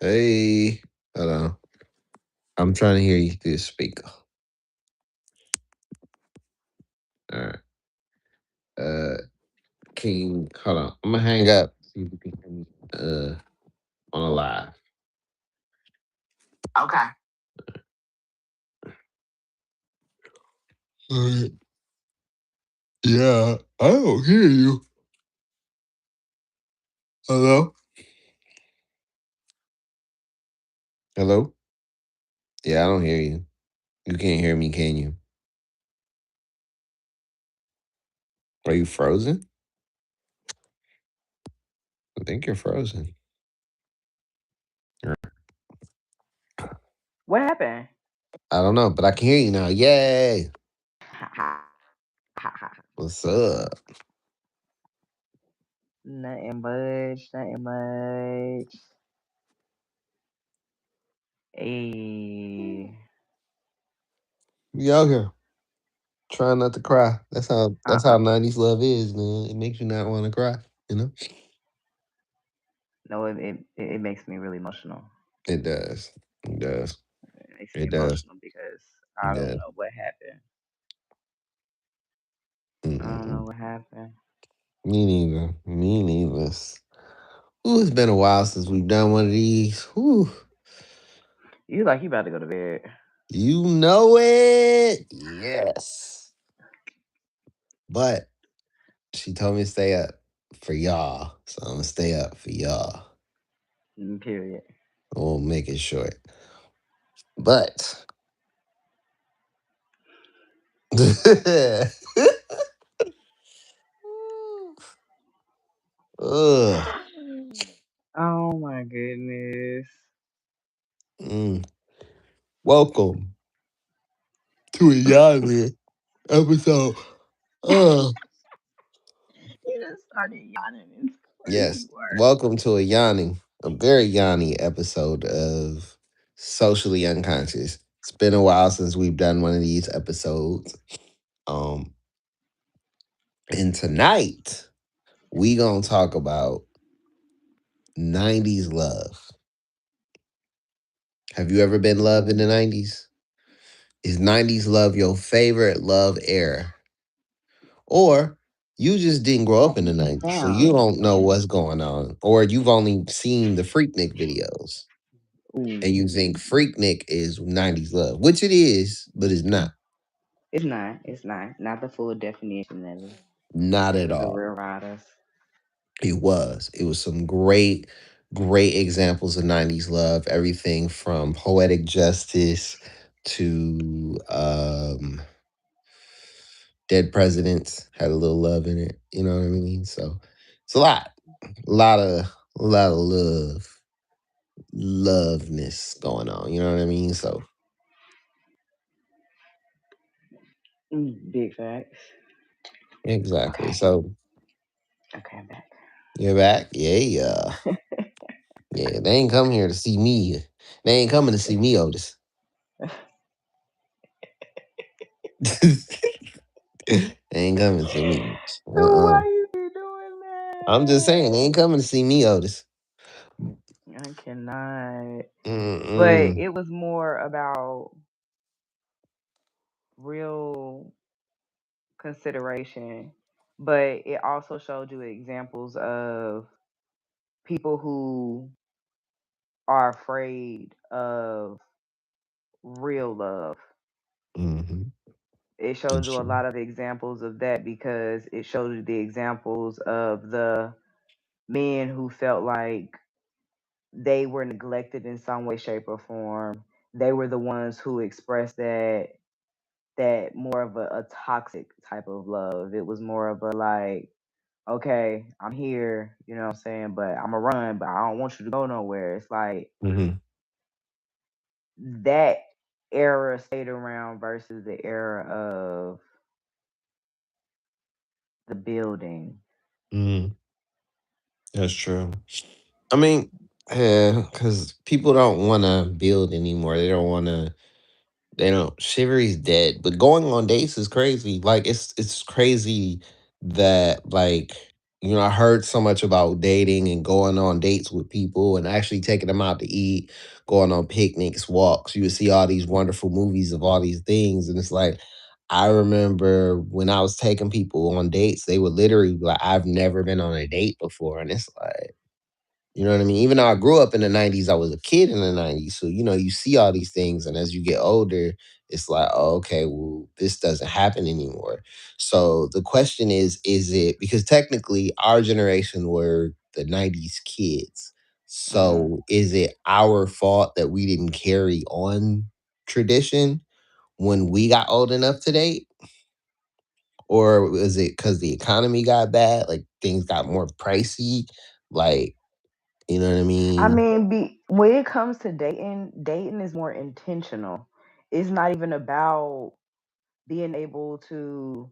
Hey, hold on. I'm trying to hear you through the speaker. All right. Uh, can you hold on? I'm gonna hang up. See if you can hear me. On a live. Okay. All right. Yeah, I don't hear you. Hello. Hello. Yeah, I don't hear you. You can't hear me, can you? Are you frozen? I think you're frozen. What happened? I don't know, but I can hear you now. Yay! Ha, ha, ha, ha. What's up? Nothing much. Nothing much. Hey. You out here trying not to cry. That's how. Uh. That's how '90s love is, man. It makes you not want to cry. You know. No, it makes me really emotional. It does. It does. It makes me It does. emotional because It I don't does. know what happened. I don't know Mm-mm. what happened. Me neither. Me neither. Ooh, it's been a while since we've done one of these. Ooh, You like you about to go to bed. you know it. Yes. But she told me to stay up for y'all. So I'm going to stay up for y'all. Period. We'll make it short. But. Ugh. Oh my goodness. Mm. Welcome to a Yardley episode. Uh, You just started yawning. It's crazy yes. work. Welcome to a very yawny episode of Socially Unconscious. It's been a while since we've done one of these episodes. Um, and tonight we gonna talk about 90s love. Have you ever been loved in the 90s? Is 90s love your favorite love era? Or you just didn't grow up in the 90s, so you Damn. don't know what's going on. Or you've only seen the Freaknik videos and Ooh. you think Freaknik is 90s love, which it is, but it's not. It's not. It's not. Not the full definition of it. Not It at was the all. real riders. It was. It was some great, great examples of 90s love. Everything from Poetic Justice to Dead Presidents had a little love in it. You know what I mean? So it's a lot. A lot of loveness going on. You know what I mean? So Big facts. exactly. Okay. So Okay, I'm back. you're back. Yeah, yeah. Yeah. They ain't come here to see me. They ain't coming to see me, Otis. They ain't coming to see me. Uh-uh. Why you be doing I'm just saying, they ain't coming to see me, Otis. that? I cannot. But Mm-mm. it was more about real consideration. But it also showed you examples of people who are afraid of real love. Mm-hmm. It showed That's you a true. lot of examples of that because it showed you the examples of the men who felt like they were neglected in some way, shape, or form. They were the ones who expressed that more of a toxic type of love. It was more of a like, okay, I'm here, you know what I'm saying, but I'm gonna run, but I don't want you to go nowhere. It's like Mm-hmm. that era stayed around versus the era of the building. Mm-hmm. That's true. I mean, yeah, because people don't want to build anymore. They don't want to. They don't. Chivalry's dead. But going on dates is crazy. Like it's crazy that like I heard so much about dating and going on dates with people and actually taking them out to eat, going on picnics, walks. You would see all these wonderful movies of all these things, and it's like I remember when I was taking people on dates, they would literally be like, "I've never been on a date before," and it's like, you know what I mean? Even though I grew up in the '90s, I was a kid in the '90s. So, you see all these things. And as you get older, it's like, oh, okay, well, this doesn't happen anymore. So the question is it because technically our generation were the '90s kids. Hmm. So is it our fault that we didn't carry on tradition when we got old enough to date? Or was it because the economy got bad? Like things got more pricey? Like, you know what I I mean? mean, when it comes to dating is more intentional. It's not even about being able to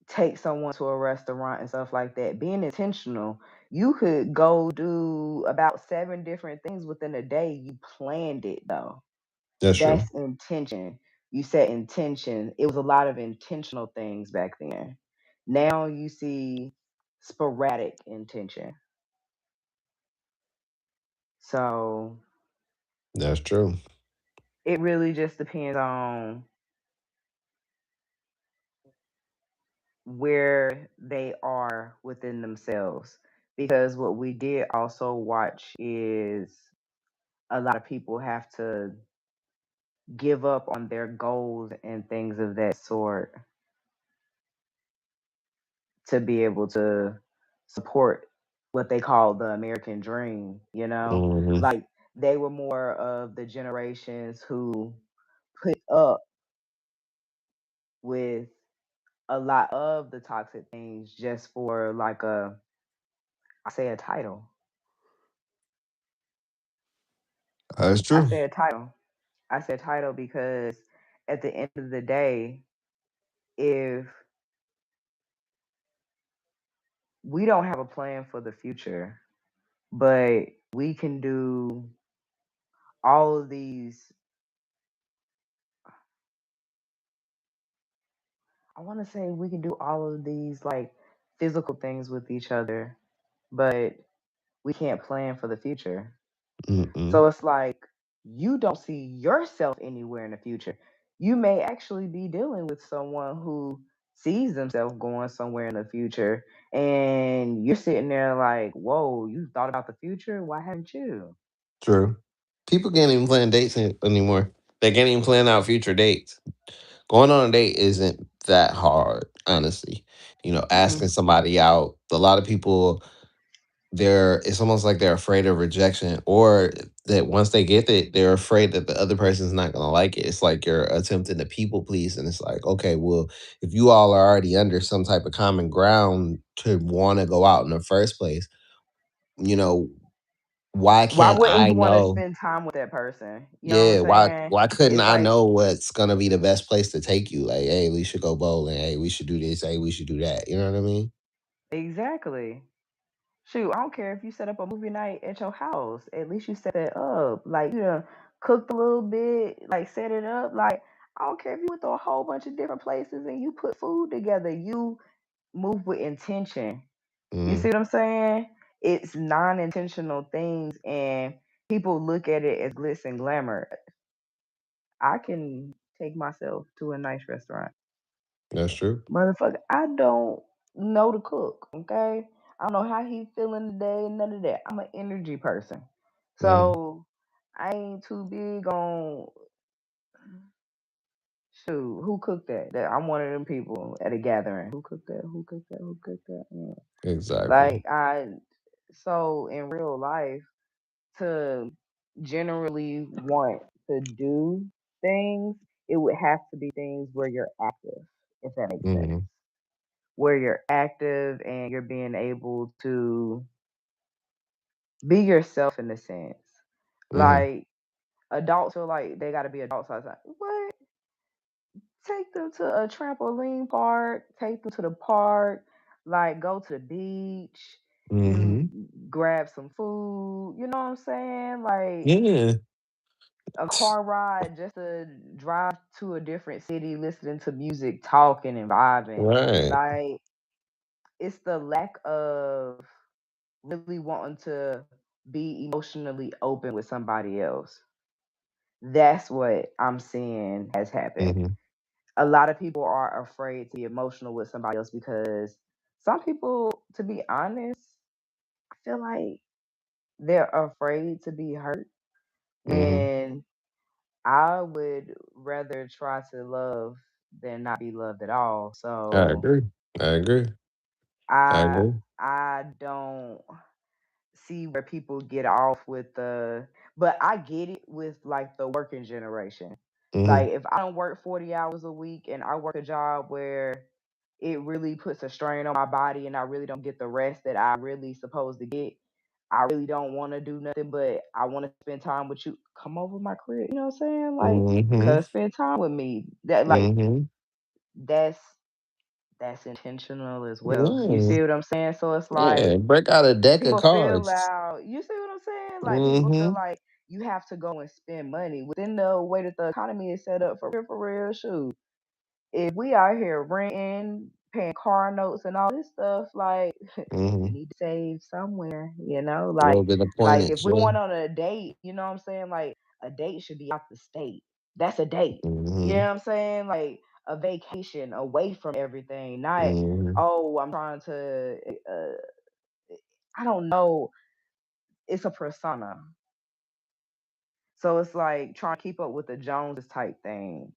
take someone to a restaurant and stuff like that. Being intentional, you could go do about seven different things within a day. You planned it though. That's true. That's intention. You set intention. It was a lot of intentional things back then. Now you see sporadic intention. So That's true. it really just depends on where they are within themselves. Because what we did also watch is a lot of people have to give up on their goals and things of that sort to be able to support what they call the American dream, you know? Mhm. Like they were more of the generations who put up with a lot of the toxic things just for like I say a title. That's I true. say a title. I say a title because at the end of the day, if we don't have a plan for the future, but we can do all of these, I want to say we can do all of these like physical things with each other, but we can't plan for the future. Mm-mm. So it's like you don't see yourself anywhere in the future. You may actually be dealing with someone who sees themselves going somewhere in the future, and you're sitting there like, whoa, you thought about the future? Why haven't you? True. People can't even plan dates anymore. They can't even plan out future dates. Going on a date isn't that hard, honestly. Mm-mm. Asking somebody out. A lot of people, it's almost like they're afraid of rejection, or that once they get it, they're afraid that the other person's not gonna like it. It's like you're attempting to people please, and it's like, okay, well, if you all are already under some type of common ground to want to go out in the first place, you know, why Why can't wouldn't I you want to know? spend time with that person? You know what I'm Yeah, why saying? why couldn't It's I like, know what's gonna be the best place to take you? Like, hey, we should go bowling. Hey, we should do this. Hey, we should do that. You know what I mean? exactly. Shoot, I don't care if you set up a movie night at your house. At least you set it up. Like you done cooked a little bit, like set it up. Like I don't care if you went to a whole bunch of different places and you put food together. You move with intention. You Mm, see what I'm saying? It's non-intentional things, and people look at it as glitz and glamour. I can take myself to a nice restaurant. that's true. Motherfucker, I don't know to cook, okay? I don't know how he feeling today, none of that. I'm an energy person. Mm, So I ain't too big on shoot, who cooked that? That I'm one of them people at a gathering. Who cooked that? Who cooked that? Who cooked that? Mm. exactly. Like so in real life to generally want to do things, it would have to be things where you're active, if that makes sense. Mm, Where you're active and you're being able to be yourself in a sense. mm, Like adults feel like they got to be adults all the time. What? Take them to a trampoline park. Take them to the park. Like go to the beach. You hmm. grab some food. You know what I'm saying? Like Yeah. a car ride just to drive to a different city, listening to music, talking and vibing. Right. Like it's the lack of really wanting to be emotionally open with somebody else. That's what I'm seeing has happened. Mm-hmm. A lot of people are afraid to be emotional with somebody else because some people, to be honest, I feel like they're afraid to be hurt Mm-hmm. when I would rather try to love than not be loved at all. I So agree. I agree. I I agree. I don't see where people get off with the, but I get it with like the working generation. Mm-hmm. Like if I don't work 40 hours a week and I work a job where it really puts a strain on my body and I really don't get the rest that I really supposed to get, I really don't want to do nothing but I want to spend time with you. Come over my crib, you know what I'm saying? Like, Mm-hmm. cuz spend time with me. That like Mm-hmm. that's that's intentional as well. You Yeah. see what I'm saying? So it's Yeah. like Break out a deck of people feel cards. loud. You see what I'm saying? Like people feel Mm-hmm. like you have to go and spend money within the way that the economy is set up for real. Shoot, if we out here renting, paying car notes and all this stuff, like we Mm-hmm. need to save somewhere, you know? A little bit of Like if pointage. we're Yeah. going on a date, you know what I'm saying? Like a date should be out the state. That's a date. You know Mm-hmm. what I'm saying? Like a vacation away from everything, not Mm-hmm. oh, I'm trying to I don't know, it's a persona. So it's like trying to keep up with the Joneses type thing.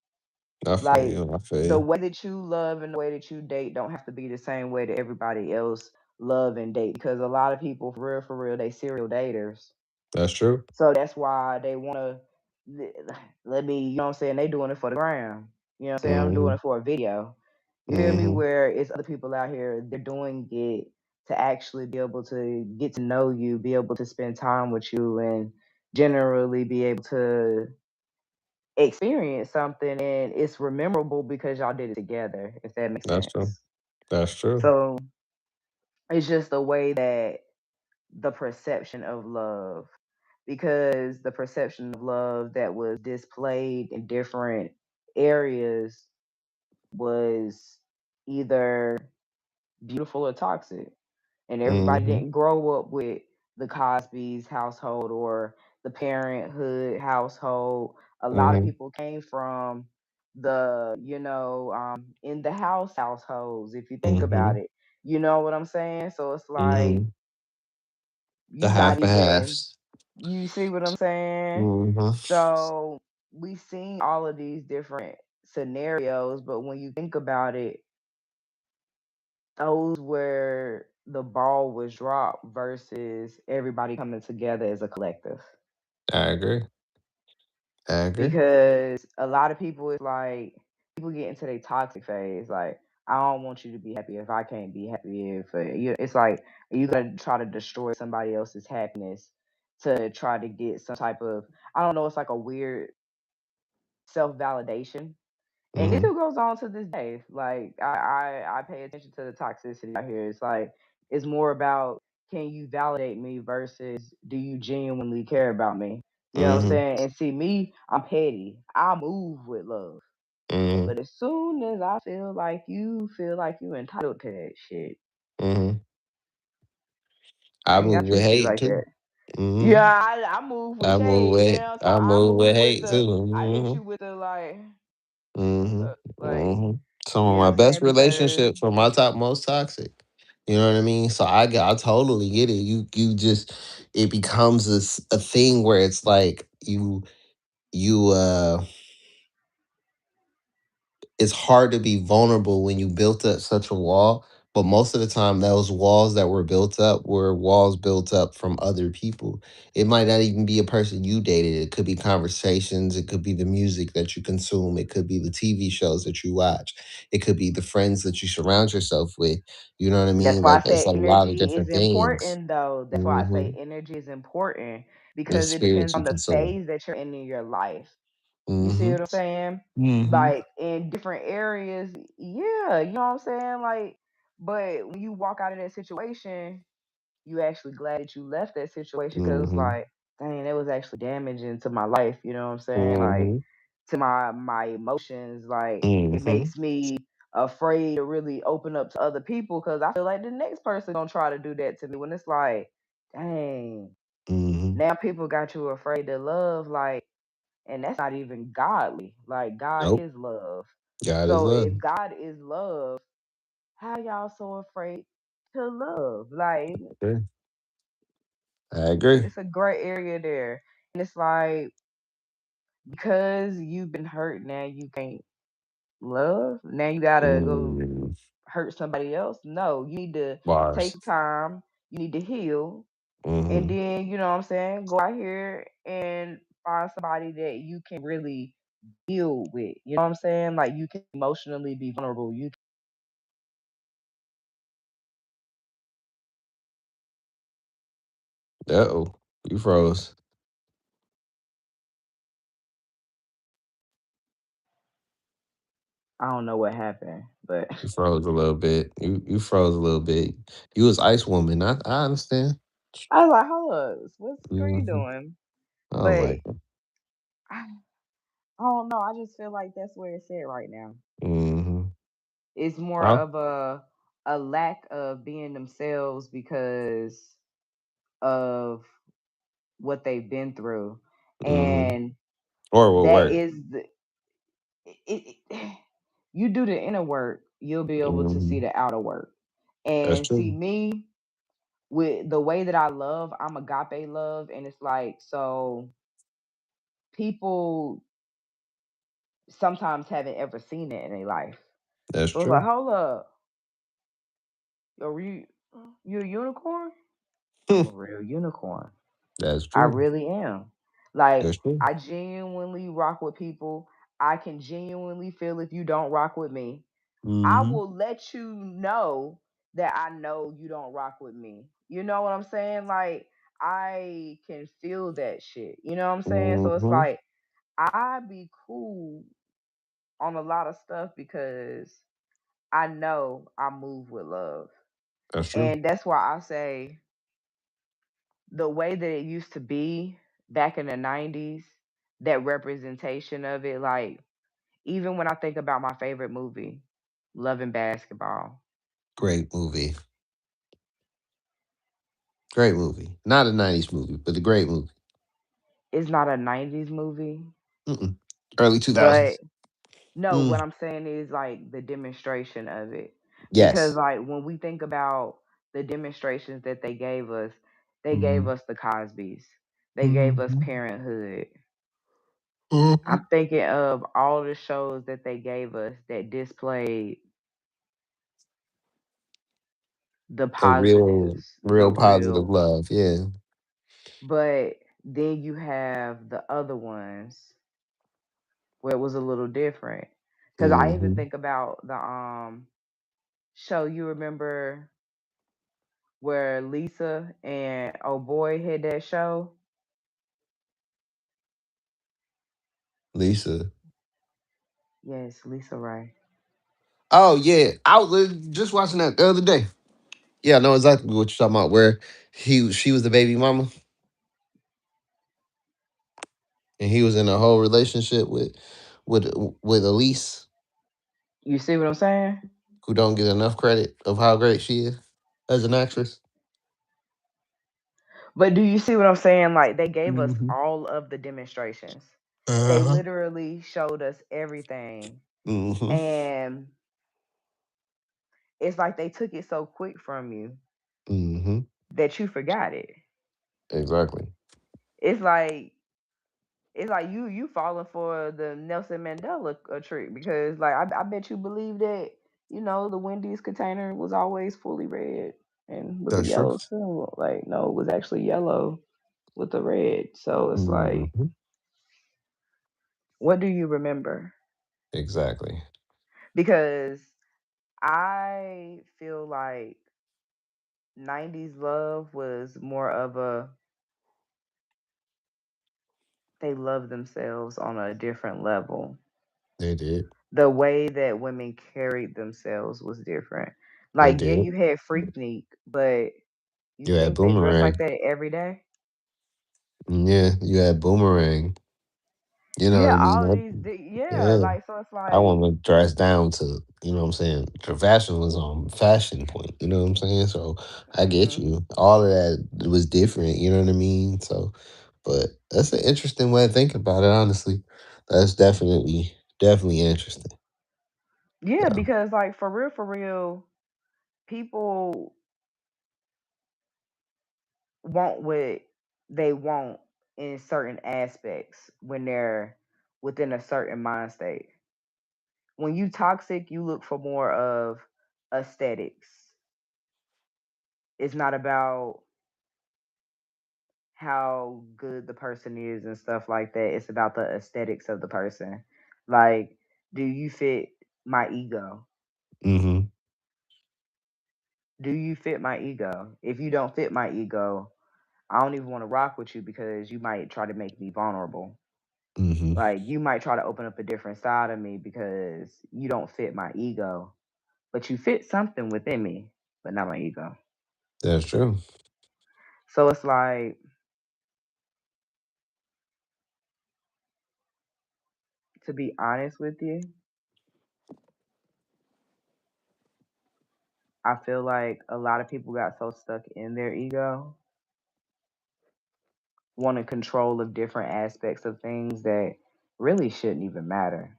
I feel Like you. I feel the you. way that you love and the way that you date don't have to be the same way that everybody else love and date because a lot of people for real, they serial daters. That's true. So that's why they want to let me, you know what I'm saying? They doing it for the gram. You know what I'm saying? I'm doing Mm-hmm. it for a video. You feel me? Mm-hmm. Where it's other people out here, they're doing it to actually be able to get to know you, be able to spend time with you, and generally be able to experience something. And it's memorable because y'all did it together, if that makes That's true. sense. That's true. So it's just the way that the perception of love, because the perception of love that was displayed in different areas was either beautiful or toxic. And everybody Mm-hmm. didn't grow up with the Cosby's household or the Parenthood household. A lot of Mm-hmm. people came from the, in the households, if you think about Mm-hmm. it. You know what I'm saying? So it's like Mm-hmm. The you not half and even, halves. you see what I'm saying? Mm-hmm. So we seen all of these different scenarios, but when you think about it, those where the ball was dropped versus everybody coming together as a collective. I agree. I agree. Because a lot of people is like people get into their toxic phase. Like I don't want you to be happy if I can't be happy. If you, it's like you gonna try to destroy somebody else's happiness to try to get some type of, I don't know. It's like a weird self validation. And this Mm-hmm. still goes on to this day. Like I pay attention to the toxicity out here. It's like it's more about can you validate me versus do you genuinely care about me? You know what I'm Mm-hmm. saying? And see me, I'm petty. I move with love. Mm-hmm. But as soon as I feel like you entitled to that shit, Mm-hmm. I I ain't move gotta with treat you hate like too. that. Mm-hmm. Yeah, I move with shade, man. So I I move with move with hate too. the, I hit Mm-hmm. you with the Mm-hmm. like, Mm-hmm. Some you of know what my I'm best saying? Because relationships were my top most toxic. You know what I mean? So I totally get it. You just it becomes a thing where it's like you it's hard to be vulnerable when you built up such a wall. But most of the time, those walls that were built up were walls built up from other people. It might not even be a person you dated. It could be conversations. It could be the music that you consume. It could be the TV shows that you watch. It could be the friends that you surround yourself with. You know what I that's mean? why I Like it's say a lot of energy is different things. important, though. That's why I Hmm. say energy is important The because it spirit depends you on the consume. phase that you're in your life. You see Hmm. what I'm saying? Hmm. Like in different areas, yeah, you know what I'm saying? Like, but when you walk out of that situation, you actually glad that you left that situation because it's Hmm. like, dang, that was actually damaging to my life. You know what I'm saying? Like Hmm. to my emotions. Like it Hmm. makes me afraid to really open up to other people because I feel like the next person gonna try to do that to me when it's like, dang, Hmm. now people got you afraid to love, like, and that's not even godly. Like God Nope. is love. God is So love. if God is love, how y'all so afraid to love? Like Okay. I agree. it's a gray area there. And it's like because you've been hurt now you can't love. Now you gotta go Mm, hurt somebody else. No, you need to take bars. some time, you need to heal, and Hmm. then you know what I'm saying, go out here and find somebody that you can really deal with. You know what I'm saying? Like you can emotionally be vulnerable. You Uh-oh. You froze. I don't know what happened, but You froze a little bit. You froze a little bit. You was Ice Woman. I understand. I was like, hold up, what's Scree Hmm. doing? I was But like, I, I don't know. I just feel like that's where it's at right now. mm-hmm. It's more Oh, of a lack of being themselves because of what they've been through, mm-hmm. and Or will that work. is the you do the inner work, you'll be able to see Hmm. the outer work. That's And see true. me with the way that I love, I'm agape love, and it's like so people sometimes haven't ever seen it in their life. That's So it's like, true. hold up, are you a unicorn? I'm a real unicorn. That's I true. really am. Like That's true. I genuinely rock with people. I can genuinely feel if you don't rock with me. I Hmm. will let you know that I know you don't rock with me. You know what I'm saying? Like I can feel that shit. You know what I'm saying? So it's Hmm. like I be cool on a lot of stuff because I know I move with love. That's true. And that's why I say the way that it used to be back in the 90s, that representation of it, like even when I think about my favorite movie, Love and Basketball, Great movie. Great movie. Not a '90s movie, but a great movie. it's not a 90s movie, Mm-mm. Early but 2000s. no, what Mm. I'm saying is like the demonstration of it. Because Yes. like when we think about the demonstrations that they gave Hmm. us the Cosbys. They gave us Hmm. Parenthood. Hmm. I'm thinking of all the shows that they gave us that displayed the The real, positives, the real positive real. love. Yeah. But then you have the other ones where it was a little different. Cuz I even Hmm. think about the show, you remember where Lisa and oh boy had that show? Lisa. Yes, Lisa Ray. Oh yeah, I was just watching that the other day. Yeah, I know exactly what you're talking about. Where she was the baby mama, and he was in a whole relationship with with Elise, You see what I'm saying? who don't get enough credit of how great she is as an actress. But do you see what I'm saying? Like they gave us Hmm. all of the demonstrations. They Uh-huh. literally showed us everything. Hmm. And it's like they took it so quick from you Hmm. that you forgot it. Exactly. It's like you falling for the Nelson Mandela trick because like I bet you believe that the Wendy's container was always fully red and with the That's true. yellow too. Like no, it was actually yellow with the red. So it's like, Hmm. what do you remember? Exactly. Because I feel like 90s love was more of a they love themselves on a different level. They did. The way that women carried themselves was different. They Like, yeah, did. you had Freaknik, but you You had think they dress Boomerang. like that every day? Yeah, you had Boomerang. You know what Yeah, I mean? all of That- these, yeah, yeah. like so it's I want like to dress down to. You know what I'm saying? The fashion was on fashion point. You know what I'm saying? So I get Mhm. you. All of that was different. You know what I mean? So, but that's an interesting way of thinking about it. Honestly, that's definitely interesting. Yeah, Yeah. because like for real, people want what they want in certain aspects when they're within a certain mind state. When you toxic, you look for more of aesthetics. It's not about how good the person is and stuff like that. It's about the aesthetics of the person. Like, do you fit my ego? Mm-hmm. Do you fit my ego? If you don't fit my ego, I don't even want to rock with you because you might try to make me vulnerable. Mm-hmm. Like, you might try to open up a different side of me because you don't fit my ego, but you fit something within me, but not my ego. That's true. So it's like, to be honest with you, I feel like a lot of people got so stuck in their ego, wanting control of different aspects of things that really shouldn't even matter.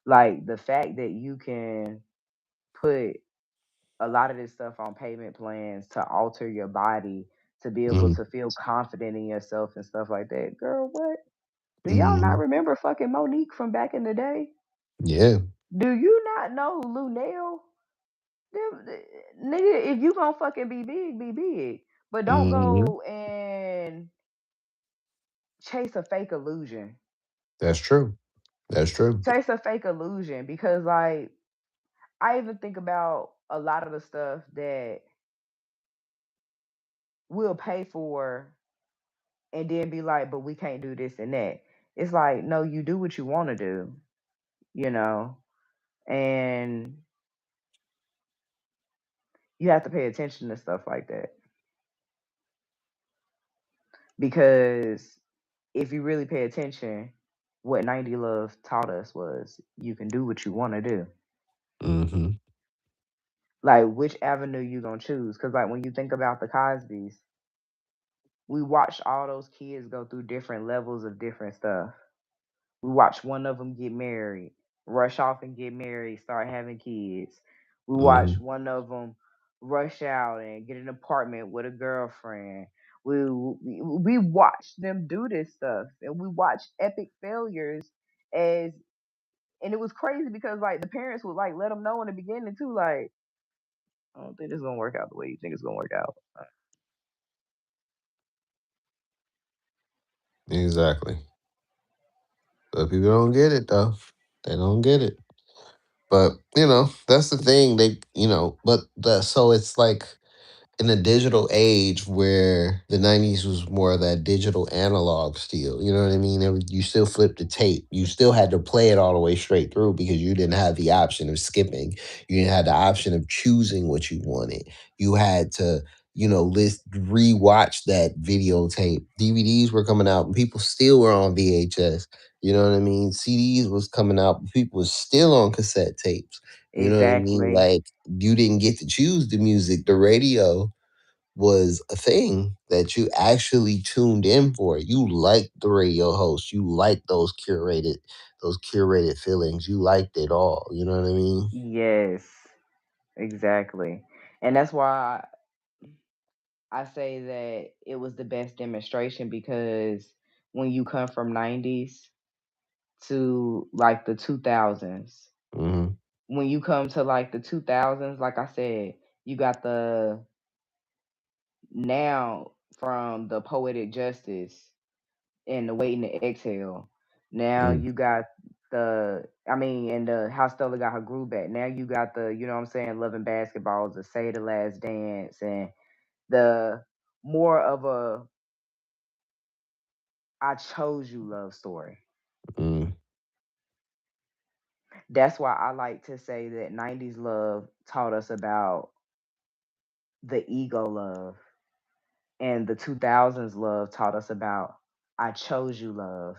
Like the fact that you can put a lot of this stuff on payment plans to alter your body to be able Mm-hmm. to feel confident in yourself and stuff like that. Girl, what? Do y'all not Mm-hmm. remember fucking Monique from back in the day? Yeah. Do you not know Lunel? Nigga, if you gonna fucking be big, be big. But don't Mm-hmm. go and chase a fake illusion. That's true. That's true. Chase a fake illusion because like I even think about a lot of the stuff that we'll pay for and then be like, but we can't do this and that. It's like, no, you do what you want to do, you know, and you have to pay attention to stuff like that because if you really pay attention, what 90 Love taught us was you can do what you want to do. Mm-hmm. Like, which avenue you gonna choose? Because like when you think about the Cosbys, we watched all those kids go through different levels of different stuff. We watched one of them get married, rush off and get married, start having kids. We watched Mm-hmm. one of them rush out and get an apartment with a girlfriend. We watched them do this stuff, and we watched epic failures as, and it was crazy because like the parents would like let them know in the beginning too, like I don't think this is gonna work out the way you think it's gonna work out. Exactly. But people don't get it though. They don't get it. But that's the thing. But so it's like in a digital age where the 90s was more of that digital analog still. You know what I mean? You still flipped the tape. You still had to play it all the way straight through because you didn't have the option of skipping. You didn't have the option of choosing what you wanted. You had to, rewatch that videotape. DVDs were coming out and people still were on VHS. You know what I mean? CDs was coming out, but people was still on cassette tapes. You know what I mean? Exactly. Like you didn't get to choose the music. The radio was a thing that you actually tuned in for. You liked the radio host. You liked those curated feelings. You liked it all. You know what I mean? Yes, exactly. And that's why I say that it was the best demonstration because when you come from 90s to like the 2000s, Hmm. when you come to like the 2000s, like I said, you got the now from the Poetic Justice and the Waiting to Exhale. Now Mm, you got I mean, and the How Stella got her groove back. Now you got the, you know what I'm saying, Loving Basketballs, the Say the Last Dance, and the more of a I chose you love story. mm, That's why I like to say that 90s love taught us about the ego love, and the 2000s love taught us about I chose you love.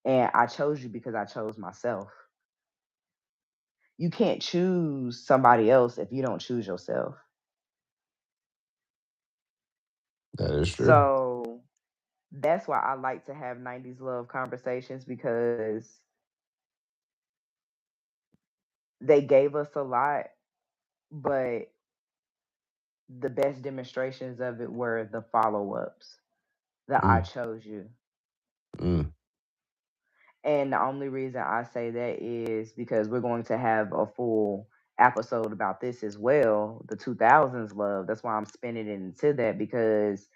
And I chose you because I chose myself. You can't choose somebody else if you don't choose yourself. That is true. So that's why I like to have 90s love conversations, because they gave us a lot, but the best demonstrations of it were the follow ups, the I Mm, chose you. mm. And the only reason I say that is because we're going to have a full episode about this as well, the 2000s love. That's why I'm spinning it into that, because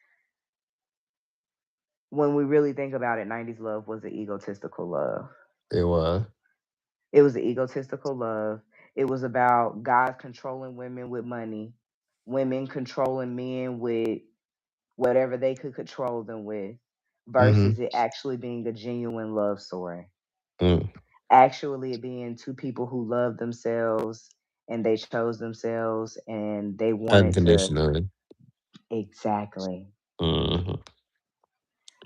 when we really think about it, 90s love was an egotistical love. It was. It was an egotistical love. It was about guys controlling women with money, women controlling men with whatever they could control them with, Mm-hmm. versus it actually being a genuine love story. Mm. Actually, it being two people who love themselves and they chose themselves and they wanted to. Unconditionally. Exactly. Hmm.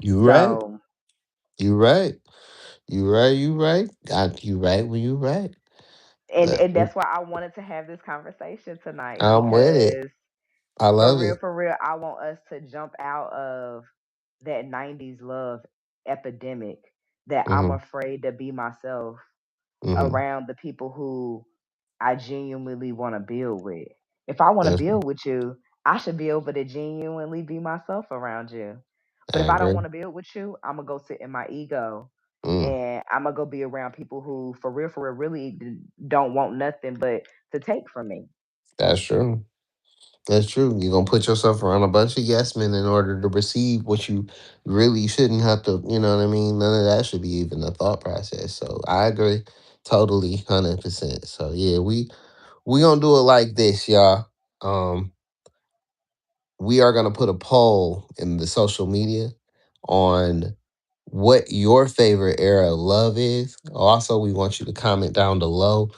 You right. So, You right. You right. You right. Got you right when you right. and That- and that's why I wanted to have this conversation tonight, I'm with it. because I love it. for real, I want us to jump out of that 90s love epidemic that I'm Hmm. afraid to be myself Hmm. around the people who I genuinely want to build with. If I want to That's, build with you, I should be able to genuinely be myself around you. But if I I don't agree. want to build with you, I'm gonna go sit in my ego, Mm, and I'm gonna go be around people who, for real, really don't want nothing but to take from me. that's true. That's true. You're gonna put yourself around a bunch of yes men in order to receive what you really shouldn't have to. You know what I mean? None of that should be even a thought process. So I agree, totally, 100%. So yeah, we gonna do it like this, y'all. Um, we are going to put a poll in the social media on what your favorite era of love is. Also, we want you to comment down below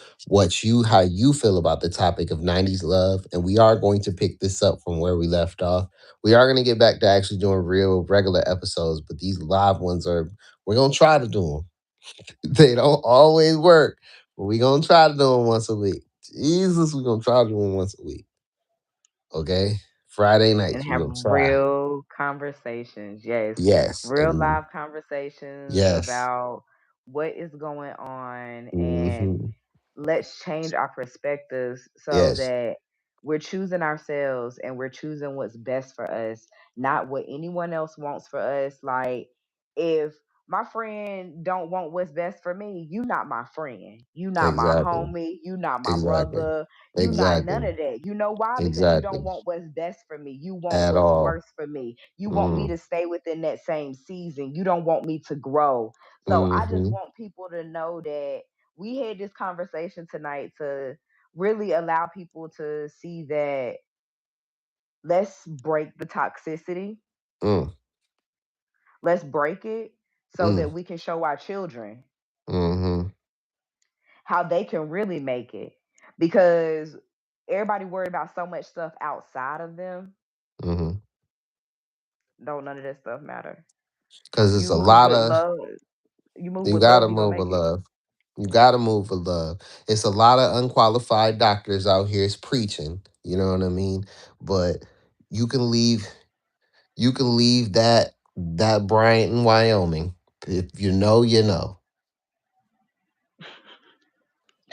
how you feel about the topic of 90s love, and we are going to pick this up from where we left off. We are going to get back to actually doing real regular episodes, but these live ones are we're going to try to do them. They don't always work, but we're going to try to do them once a week. Jesus, we're going to try to do them once a week. Okay? Friday And nights, we're have going to try. real conversations. Yes, Yes. real And live conversations yes. about what is going on, and Hmm. let's change our perspectives so Yes. that we're choosing ourselves and we're choosing what's best for us, not what anyone else wants for us. Like, if my friend don't want what's best for me, you not my friend, you not my Exactly. homie, you not my Exactly. brother, you not none Exactly. of that. You know why? Because you don't Exactly. want what's best for me, you want At what's all. worse for me. You want me Mm. to stay within that same season, you don't want me to grow. So I just Hmm. want people to know that we had this conversation tonight to really allow people to see that let's break the toxicity, Mm. let's break it so Mm. that we can show our children Hmm. how they can really make it, because everybody worried about so much stuff outside of them. Hmm. Don't none of that stuff matter. Because it's You a move lot with of love, you move you with love, gotta you gonna move with make it. love. You gotta move with love. It's a lot of unqualified doctors out here is preaching. You know what I mean? But you can leave that Bryant in Wyoming. If you know, you know.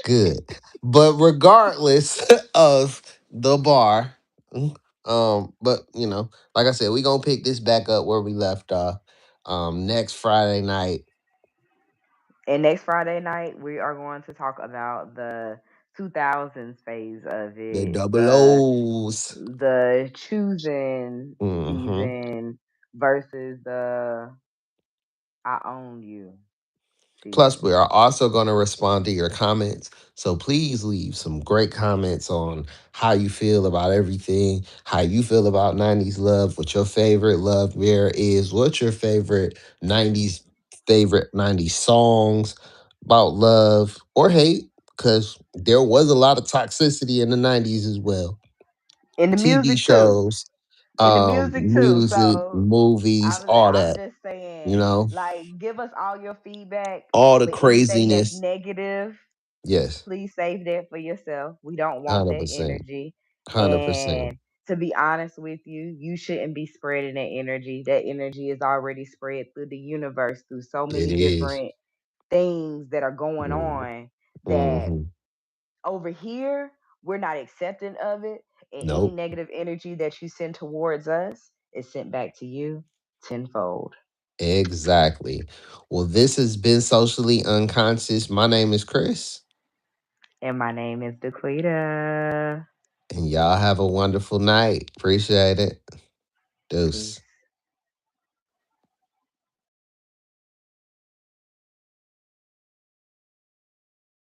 Good. But regardless of the bar, but like I said, we gonna pick this back up where we left off. Next Friday night, And next Friday night, we are going to talk about the 2000s phase of the it, double O's. the choosing Hmm. season versus the I own you Plus, season. we are also going to respond to your comments. So please leave some great comments on how you feel about everything, how you feel about 90s love, what your favorite love there is, what's your favorite 90s songs about love or hate, because there was a lot of toxicity in the 90s as well. In the TV music too. shows, In the music too. music, So movies, all I'm that, just you saying, know, like, give us all your feedback all the for anything that's craziness. negative. Yes. Please save that for yourself. We don't want that 100%. energy. 100%. And to be honest with you, you shouldn't be spreading that energy. That energy is already spread through the universe, through so It many is. different things that are going Mm-hmm. on that Mm-hmm. over here, we're not accepting of it. And any Nope. negative energy that you send towards us is sent back to you tenfold. Exactly. Well, this has been Socially Unconscious. My name is Chris, And my name is Daquita. and y'all have a wonderful night. Appreciate it. Deuce. Peace.